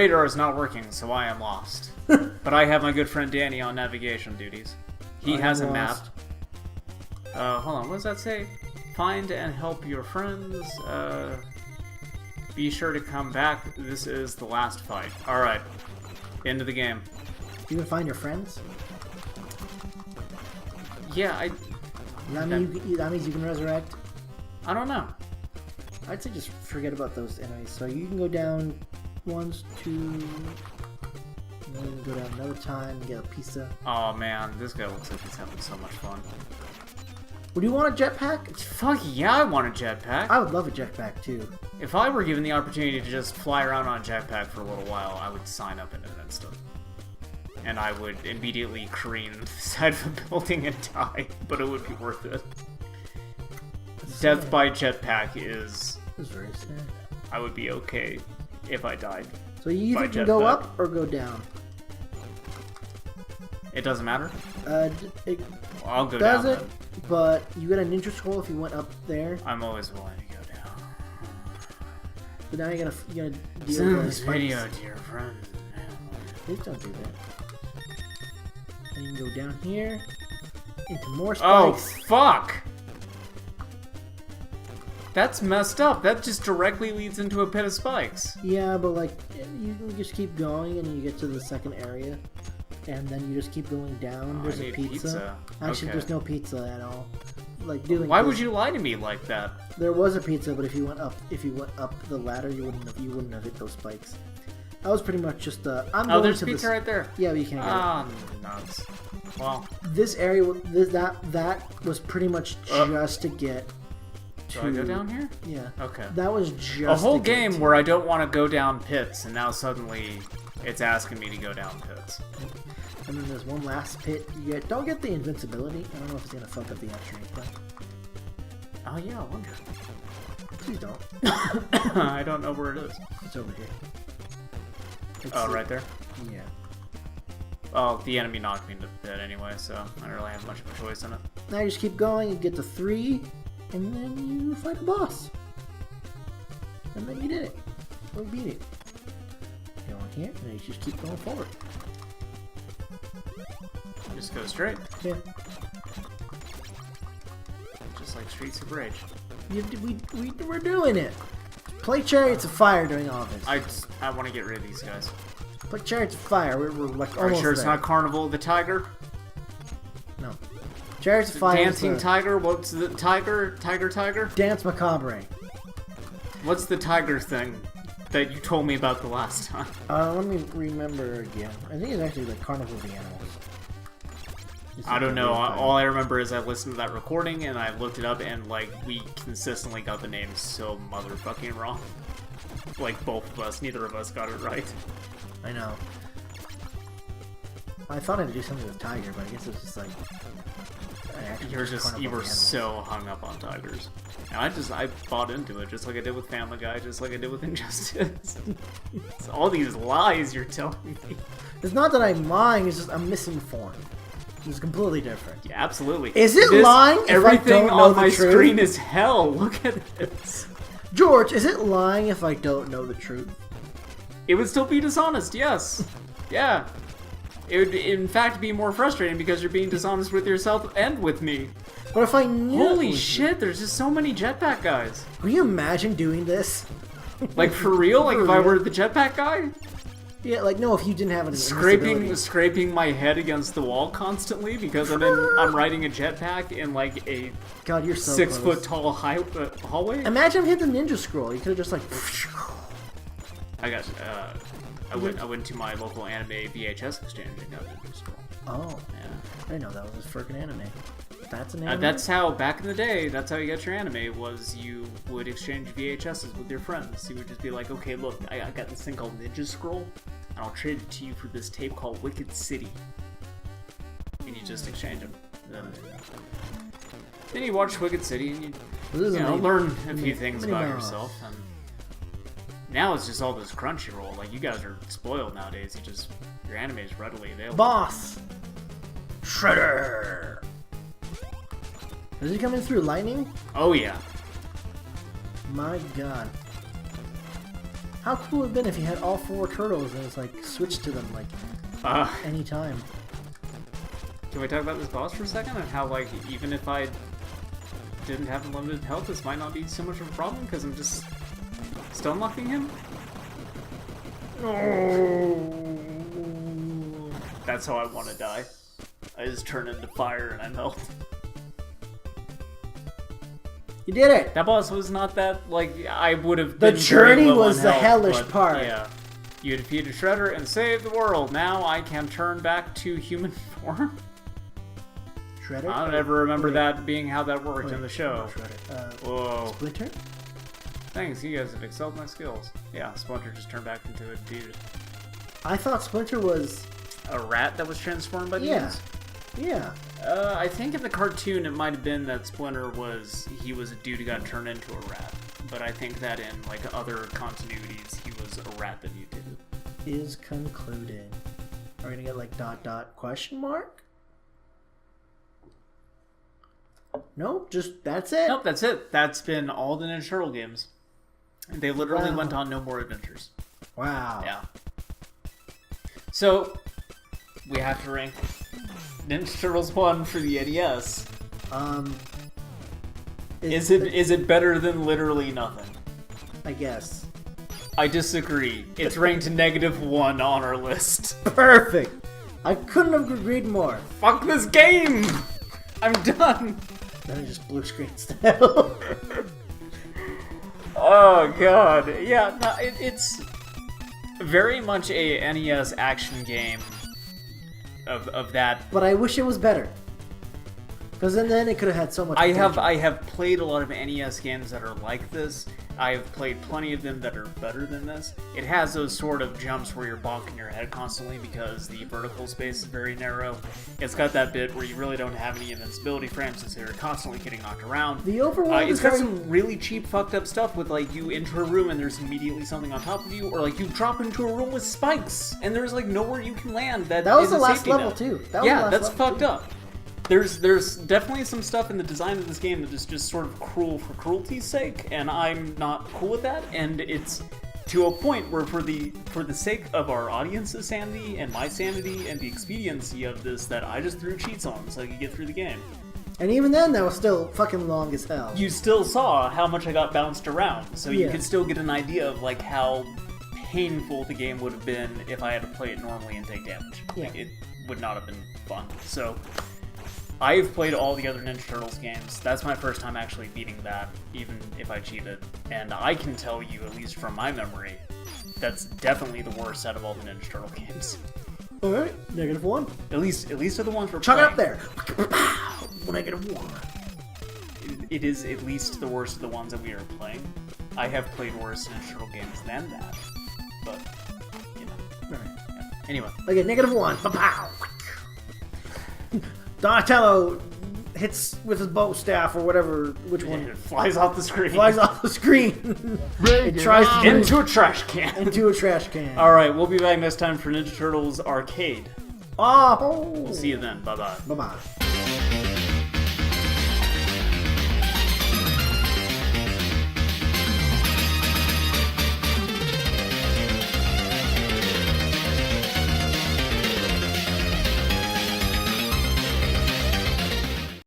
radar is not working, so I am lost. But I have my good friend Danny on navigation duties. He has a map. Hold on, what does that say? Find and help your friends. Be sure to come back. This is the last fight. Alright. End of the game. You can find your friends? Yeah, That means you can resurrect? I don't know. I'd say just forget about those enemies. So you can go down once, two, and then you can go down another time and get a pizza. Oh man, this guy looks like he's having so much fun. Would you want a jetpack? Fuck yeah, I want a jetpack. I would love a jetpack too. If I were given the opportunity to just fly around on a jetpack for a little while, I would sign up in an instant. And I would immediately careen the side of a building and die, but it would be worth it. Death by jetpack is... That's very sad. I would be okay if I died. So you either can go up or go down. It doesn't matter? I'll go does down it, then. But you get a ninja scroll if you went up there. I'm always willing to go down. But now you gotta deal Send with this video to your friends. Please don't do that. And you can go down here into more Oh, spikes. fuck! That's messed up. That just directly leads into a pit of spikes. Yeah, but like you can just keep going and you get to the second area, and then you just keep going down. Oh, There's I a need pizza. Actually, Okay. there's no pizza at all. Like doing. Why this, would you lie to me like that? There was a pizza, but if you went up the ladder, you wouldn't have hit those spikes. That was pretty much just I'm going there's to pizza right there. Yeah, but you can't get it. Nuts. Well, this area, that was pretty much just to get. Do I go down here? Yeah. Okay. That was just a whole game where I don't want to go down pits, and now suddenly it's asking me to go down pits. And then there's one last pit. You get. Don't get the invincibility. I don't know if it's gonna fuck up the action replay. Oh yeah, I wonder. Please don't. I don't know where it is. It's over here. It's right there? Yeah. Oh, the enemy knocked me into the pit anyway, so I don't really have much of a choice in it. Now you just keep going and get to 3, and then you fight a boss. And then you did it. Or beat it. Go on here, and then you just keep going forward. Just go straight. Yeah. Just like Streets of Rage. We're doing it. Play Chariots of Fire during all this. I want to get rid of these guys. Play Chariots of Fire. We're like Are you almost sure it's there. not Carnival of the Tiger? No. Chariots of Fire. Dancing Tiger? What's the tiger? Tiger? Dance Macabre. What's the tiger thing that you told me about the last time? Let me remember again. I think it's actually like Carnival of the Animals. I don't know. All I remember is I listened to that recording and I looked it up and like we consistently got the names so motherfucking wrong. Like both of us, neither of us got it right. I know. I thought I'd do something with Tiger, but I guess it was just like. You were so hung up on tigers. And I bought into it just like I did with Family Guy, just like I did with Injustice. It's all these lies you're telling me. It's not that I'm lying, it's just I'm misinformed. It's completely different. Yeah, absolutely. Is it lying if everything I don't know on the my truth? screen is hell. Look at this. George, is it lying if I don't know the truth? It would still be dishonest, yes. Yeah. It would, in fact, be more frustrating because you're being dishonest with yourself and with me. But if I knew... Holy shit, there's just so many jetpack guys. Can you imagine doing this? Like, for real? Like, if I were the jetpack guy? Yeah, like, no, if you didn't have any invincibility. Scraping my head against the wall constantly because I'm riding a jetpack in, like, a God, you're so 6 close. foot tall hallway? Imagine if you had the ninja scroll. You could have just, like... I got, I went to my local anime VHS exchange and got a new scroll. Oh. Yeah. I didn't know that was a freaking anime. That's an anime? That's how, back in the day, that's how you got your anime, was you would exchange VHSs with your friends. You would just be like, okay, look, I got this thing called Ninja Scroll, and I'll trade it to you for this tape called Wicked City. And you just exchange them. Then you watch Wicked City, and you learn a few things about yourself. And now it's just all this Crunchyroll. Like, you guys are spoiled nowadays. Your anime is readily available. Boss! Shredder! Is he coming through lightning? Oh, yeah. My God. How cool would it have been if you had all 4 turtles and it's like switched to them like anytime? Can we talk about this boss for a second and how like even if I didn't have unlimited health, this might not be so much of a problem because I'm just stun locking him? Oh. That's how I want to die. I just turn into fire and I melt. You did it! That boss was not that, like, I would have The been journey very low was on the health, hellish but, part. Yeah. You defeated Shredder and saved the world. Now I can turn back to human form. Shredder? I don't ever remember that being how that worked in the show. Whoa. Splinter? Thanks, you guys have excelled my skills. Yeah, Splinter just turned back into a dude. I thought Splinter was... A rat that was transformed by the dudes? Yeah. I think in the cartoon it might have been that Splinter was a dude who got turned into a rat. But I think that in like other continuities he was a rat that mutated. Is concluded. Are we gonna get like ... question mark? Nope, just that's it. Nope, that's it. That's been all the Ninja Turtle games. They literally went on no more adventures. Wow. Yeah. So we have to rank Ninja Turtles 1 for the NES. Is it better than literally nothing? I guess. I disagree. It's ranked -1 on our list. Perfect. I couldn't have agreed more. Fuck this game! I'm done. Then I just blue screen style. Oh god. Yeah, no, it's very much a NES action game of that. But I wish it was better. Because then it could have had so much I potential. have played a lot of NES games that are like this. I have played plenty of them that are better than this. It has those sort of jumps where you're bonking your head constantly because the vertical space is very narrow. It's got that bit where you really don't have any invincibility frames since you're constantly getting knocked around. The overworld It's is got very... some really cheap fucked up stuff with like you enter a room and there's immediately something on top of you, or like you drop into a room with spikes and there's like nowhere you can land. That was is the a last safety level net. too. That was Yeah, the last that's level, fucked too. up. There's definitely some stuff in the design of this game that is just sort of cruel for cruelty's sake, and I'm not cool with that. And it's to a point where, for the sake of our audience's sanity and my sanity and the expediency of this, that I just threw cheats on so I could get through the game. And even then, that was still fucking long as hell. You still saw how much I got bounced around, so you Yeah. could still get an idea of like how painful the game would have been if I had to play it normally and take damage. Yeah. Like, it would not have been fun. So I've played all the other Ninja Turtles games. That's my first time actually beating that, even if I cheated. And I can tell you, at least from my memory, that's definitely the worst out of all the Ninja Turtle games. Alright, -1. At least of the ones we're Chuck playing. it up there. -1. It is at least the worst of the ones that we are playing. I have played worse Ninja Turtle games than that. But, you know. Alright. Yeah. Anyway. Okay, -1. Pow. Donatello hits with his bow staff or whatever, which one? It flies off the screen. Flies off the screen. It tries to into a trash can. into a trash can. Alright, we'll be back next time for Ninja Turtles Arcade. Oh! We'll see you then. Bye-bye. Bye-bye.